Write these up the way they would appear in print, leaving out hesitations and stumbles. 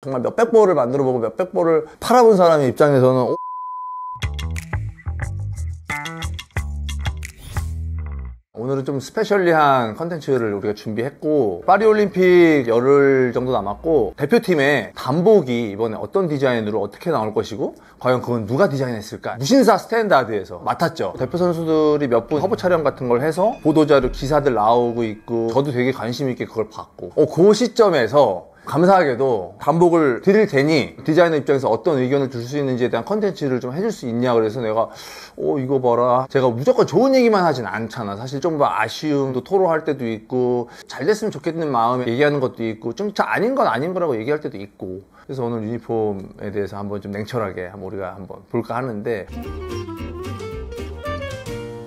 정말 몇백 벌을 만들어보고 몇백 벌을 팔아본 사람의 입장에서는 오늘은 좀 스페셜리한 컨텐츠를 우리가 준비했고, 파리올림픽 열흘 정도 남았고 대표팀의 단복이 이번에 어떤 디자인으로 어떻게 나올 것이고 과연 그건 누가 디자인했을까, 무신사 스탠다드에서 맡았죠. 대표 선수들이 몇 분 허브 촬영 같은 걸 해서 보도자료 기사들 나오고 있고, 저도 되게 관심 있게 그걸 봤고, 그 시점에서 감사하게도 단복을 드릴 테니 디자이너 입장에서 어떤 의견을 줄 수 있는지에 대한 컨텐츠를 좀 해줄 수 있냐 그래서 내가 이거 봐라, 제가 무조건 좋은 얘기만 하진 않잖아. 사실 좀 아쉬움도 토로할 때도 있고, 잘 됐으면 좋겠는 마음에 얘기하는 것도 있고, 좀 아닌 건 아닌 거라고 얘기할 때도 있고, 그래서 오늘 유니폼에 대해서 한번 좀 냉철하게 우리가 한번 볼까 하는데,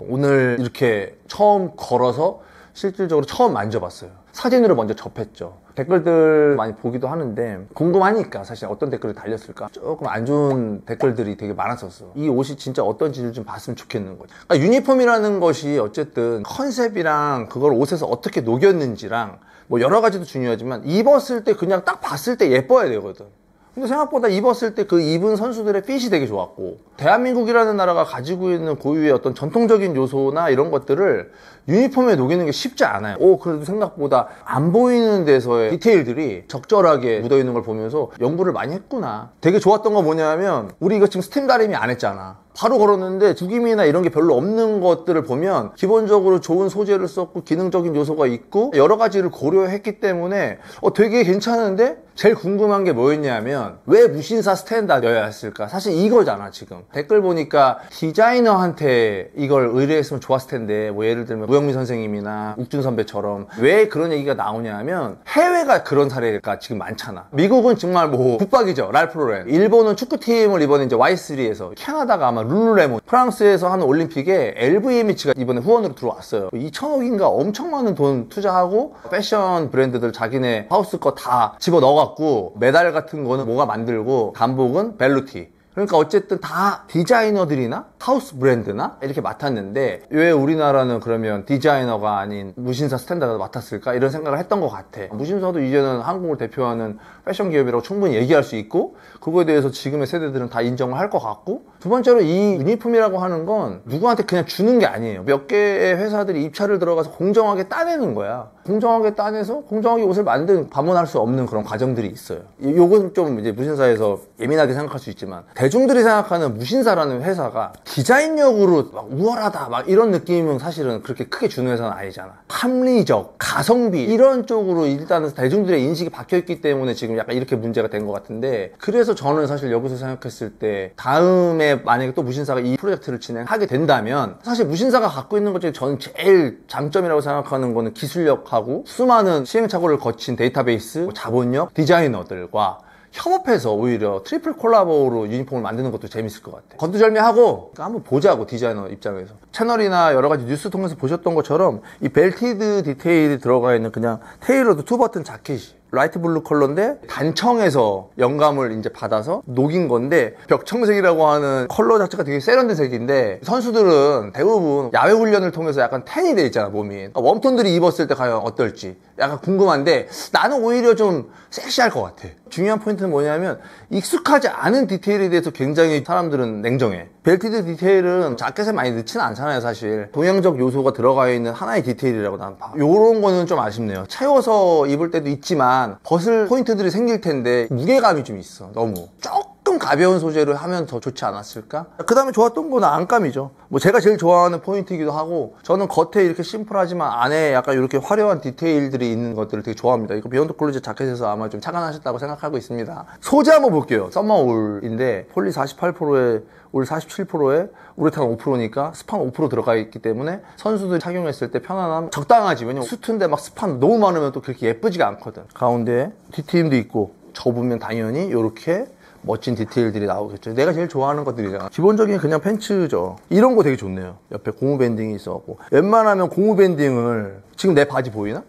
오늘 이렇게 처음 걸어서 실질적으로 처음 만져봤어요. 사진으로 먼저 접했죠. 댓글들 많이 보기도 하는데 궁금하니까 사실 어떤 댓글이 달렸을까, 조금 안 좋은 댓글들이 되게 많았었어. 이 옷이 진짜 어떤지를 좀 봤으면 좋겠는 거지. 그러니까 유니폼이라는 것이 어쨌든 컨셉이랑 그걸 옷에서 어떻게 녹였는지랑 뭐 여러 가지도 중요하지만 입었을 때 그냥 딱 봤을 때 예뻐야 되거든. 근데 생각보다 입었을 때 그 입은 선수들의 핏이 되게 좋았고, 대한민국이라는 나라가 가지고 있는 고유의 어떤 전통적인 요소나 이런 것들을 유니폼에 녹이는 게 쉽지 않아요. 그래도 생각보다 안 보이는 데서의 디테일들이 적절하게 묻어있는 걸 보면서 연구를 많이 했구나. 되게 좋았던 건 뭐냐면, 우리 이거 지금 스팀 다림이 안 했잖아. 바로 걸었는데 구김이나 이런 게 별로 없는 것들을 보면 기본적으로 좋은 소재를 썼고 기능적인 요소가 있고 여러 가지를 고려했기 때문에 되게 괜찮은데, 제일 궁금한 게 뭐였냐면 왜 무신사 스탠다드여야 했을까? 사실 이거잖아. 지금 댓글 보니까 디자이너한테 이걸 의뢰했으면 좋았을 텐데, 뭐 예를 들면 무영민 선생님이나 욱준 선배처럼 왜 그런 얘기가 나오냐면, 해외가 그런 사례가 지금 많잖아. 미국은 정말 뭐 북박이죠. 랄프 로렌. 일본은 축구팀을 이번에 이제 Y3에서, 캐나다가 아마 룰루레몬, 프랑스에서 하는 올림픽에 LVMH가 이번에 후원으로 들어왔어요. 2천억인가 엄청 많은 돈 투자하고 패션 브랜드들 자기네 하우스 거 다 집어넣어갖고, 메달 같은 거는 뭐가 만들고 단복은 벨루티. 그러니까 어쨌든 다 디자이너들이나 하우스 브랜드나 이렇게 맡았는데, 왜 우리나라는 그러면 디자이너가 아닌 무신사 스탠다드를 맡았을까, 이런 생각을 했던 것 같아. 무신사도 이제는 한국을 대표하는 패션 기업이라고 충분히 얘기할 수 있고, 그거에 대해서 지금의 세대들은 다 인정을 할 것 같고, 두 번째로 이 유니폼이라고 하는 건 누구한테 그냥 주는 게 아니에요. 몇 개의 회사들이 입찰을 들어가서 공정하게 따내는 거야. 공정하게 따내서 공정하게 옷을 만든, 반문할 수 없는 그런 과정들이 있어요. 요건 좀 이제 무신사에서 예민하게 생각할 수 있지만, 대중들이 생각하는 무신사라는 회사가 디자인력으로 막 우월하다 막 이런 느낌은 사실은 그렇게 크게 주는 회사는 아니잖아. 합리적, 가성비 이런 쪽으로 일단은 대중들의 인식이 바뀌었기 때문에 지금 약간 이렇게 문제가 된 것 같은데, 그래서 저는 사실 여기서 생각했을 때 다음에 만약에 또 무신사가 이 프로젝트를 진행하게 된다면, 사실 무신사가 갖고 있는 것 중에 저는 제일 장점이라고 생각하는 거는 기술력하고 수많은 시행착오를 거친 데이터베이스, 자본력, 디자이너들과 협업해서 오히려 트리플 콜라보로 유니폼을 만드는 것도 재밌을 것 같아. 건두절미하고 한번 보자고, 디자이너 입장에서. 채널이나 여러 가지 뉴스 통해서 보셨던 것처럼 이 벨티드 디테일이 들어가 있는 그냥 테일러드 투버튼 자켓이 라이트 블루 컬러인데, 단청에서 영감을 이제 받아서 녹인 건데, 벽청색이라고 하는 컬러 자체가 되게 세련된 색인데, 선수들은 대부분 야외 훈련을 통해서 약간 텐이 돼 있잖아, 몸이. 웜톤들이 입었을 때 과연 어떨지 약간 궁금한데, 나는 오히려 좀 섹시할 것 같아. 중요한 포인트는 뭐냐면, 익숙하지 않은 디테일에 대해서 굉장히 사람들은 냉정해. 벨티드 디테일은 자켓에 많이 넣지는 않잖아요, 사실. 동양적 요소가 들어가 있는 하나의 디테일이라고 나는 봐. 요런 거는 좀 아쉽네요. 채워서 입을 때도 있지만 벗을 포인트들이 생길 텐데 무게감이 좀 있어. 너무 조금 가벼운 소재로 하면 더 좋지 않았을까? 그 다음에 좋았던 건 안감이죠. 뭐 제가 제일 좋아하는 포인트이기도 하고, 저는 겉에 이렇게 심플하지만 안에 약간 이렇게 화려한 디테일들이 있는 것들을 되게 좋아합니다. 이거 비욘드 클로젯 자켓에서 아마 좀 착안하셨다고 생각하고 있습니다. 소재 한번 볼게요. 서머울인데 폴리 48%에 울 47%에 우레탄 5%니까 스판 5% 들어가 있기 때문에 선수들이 착용했을 때 편안함 적당하지. 왜냐면 수트인데 막 스판 너무 많으면 또 그렇게 예쁘지가 않거든. 가운데에 뒤트임도 있고, 접으면 당연히 이렇게 멋진 디테일들이 나오겠죠. 내가 제일 좋아하는 것들이잖아. 기본적인 그냥 팬츠죠. 이런 거 되게 좋네요. 옆에 고무 밴딩이 있어갖고, 웬만하면 고무 밴딩을, 지금 내 바지 보이나?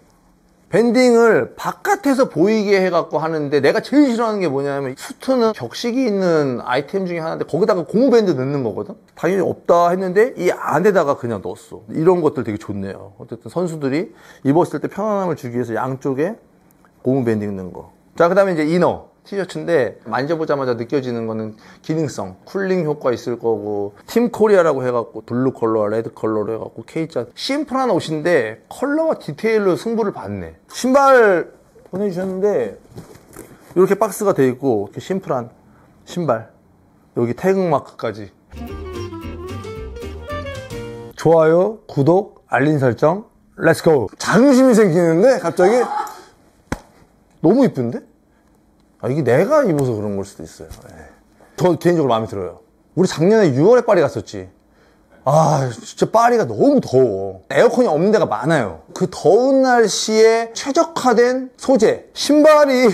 밴딩을 바깥에서 보이게 해갖고 하는데, 내가 제일 싫어하는 게 뭐냐면, 수트는 격식이 있는 아이템 중에 하나인데 거기다가 고무 밴드 넣는 거거든? 당연히 없다 했는데 이 안에다가 그냥 넣었어. 이런 것들 되게 좋네요. 어쨌든 선수들이 입었을 때 편안함을 주기 위해서 양쪽에 고무 밴딩 넣은 거. 자, 그 다음에 이제 이너. 티셔츠인데 만져보자마자 느껴지는 거는 기능성, 쿨링 효과 있을 거고, 팀 코리아라고 해갖고 블루 컬러, 레드 컬러로 해갖고 K자 심플한 옷인데 컬러와 디테일로 승부를 봤네. 신발 보내주셨는데 이렇게 박스가 돼 있고, 이렇게 심플한 신발, 여기 태극 마크까지. 좋아요, 구독, 알림 설정, 렛츠고. 자긍심이 생기는데 갑자기 너무 이쁜데? 아, 이게 내가 입어서 그런 걸 수도 있어요. 저 개인적으로 마음에 들어요. 우리 작년에 6월에 파리 갔었지. 아, 진짜 파리가 너무 더워. 에어컨이 없는 데가 많아요. 그 더운 날씨에 최적화된 소재, 신발이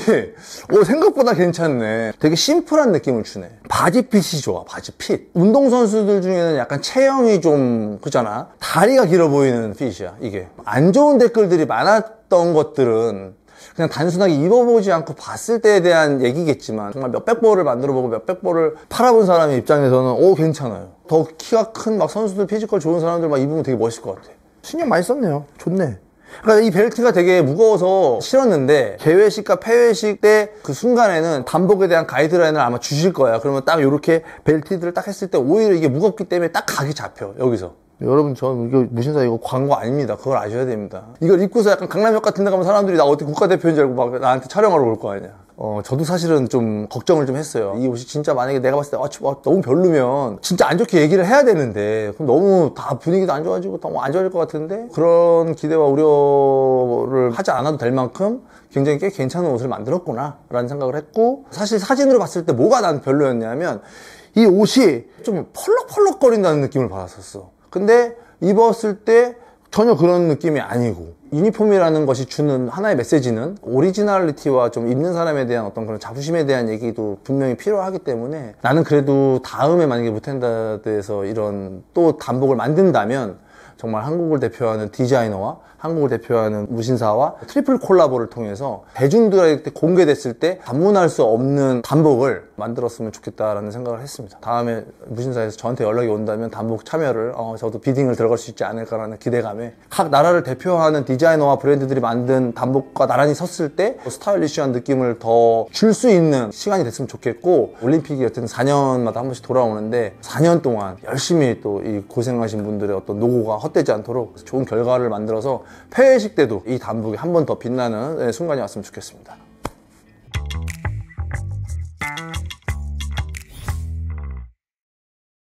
생각보다 괜찮네. 되게 심플한 느낌을 주네. 바지 핏이 좋아. 바지 핏. 운동선수들 중에는 약간 체형이 좀 그잖아. 다리가 길어 보이는 핏이야 이게. 안 좋은 댓글들이 많았던 것들은 그냥 단순하게 입어보지 않고 봤을 때에 대한 얘기겠지만, 정말 몇백 벌을 만들어보고 몇백 벌을 팔아본 사람의 입장에서는 괜찮아요. 더 키가 큰 막 선수들, 피지컬 좋은 사람들 막 입으면 되게 멋있을 것 같아. 신경 많이 썼네요. 좋네. 그러니까 이 벨트가 되게 무거워서 싫었는데, 개회식과 폐회식 때 그 순간에는 단복에 대한 가이드라인을 아마 주실 거야. 그러면 딱 이렇게 벨트들을 딱 했을 때 오히려 이게 무겁기 때문에 딱 각이 잡혀, 여기서. 여러분, 저 이거 무신사 이거 광고 아닙니다. 그걸 아셔야 됩니다. 이걸 입고서 약간 강남역 같은 데 가면 사람들이 나 어떻게 국가대표인 줄 알고 막 나한테 촬영하러 올 거 아니야. 저도 사실은 좀 걱정을 좀 했어요. 이 옷이 진짜 만약에 내가 봤을 때 너무 별로면 진짜 안 좋게 얘기를 해야 되는데, 그럼 너무 다 분위기도 안 좋아지고 너무 안 좋아질 것 같은데, 그런 기대와 우려를 하지 않아도 될 만큼 굉장히 꽤 괜찮은 옷을 만들었구나 라는 생각을 했고, 사실 사진으로 봤을 때 뭐가 난 별로였냐면 이 옷이 좀 펄럭펄럭거린다는 느낌을 받았었어. 근데 입었을 때 전혀 그런 느낌이 아니고, 유니폼이라는 것이 주는 하나의 메시지는 오리지널리티와 좀 입는 사람에 대한 어떤 그런 자부심에 대한 얘기도 분명히 필요하기 때문에, 나는 그래도 다음에 만약에 무텐다드에서 이런 또 단복을 만든다면 정말 한국을 대표하는 디자이너와 한국을 대표하는 무신사와 트리플 콜라보를 통해서 대중들에게 공개됐을 때 반문할 수 없는 단복을 만들었으면 좋겠다라는 생각을 했습니다. 다음에 무신사에서 저한테 연락이 온다면 단복 참여를 저도 비딩을 들어갈 수 있지 않을까라는 기대감에, 각 나라를 대표하는 디자이너와 브랜드들이 만든 단복과 나란히 섰을 때 스타일리시한 느낌을 더 줄 수 있는 시간이 됐으면 좋겠고, 올림픽이 어쨌든 4년마다 한 번씩 돌아오는데 4년 동안 열심히 또 이 고생하신 분들의 어떤 노고가 헛되지 않도록 좋은 결과를 만들어서 폐회식 때도 이 단복이 한 번 더 빛나는 순간이 왔으면 좋겠습니다.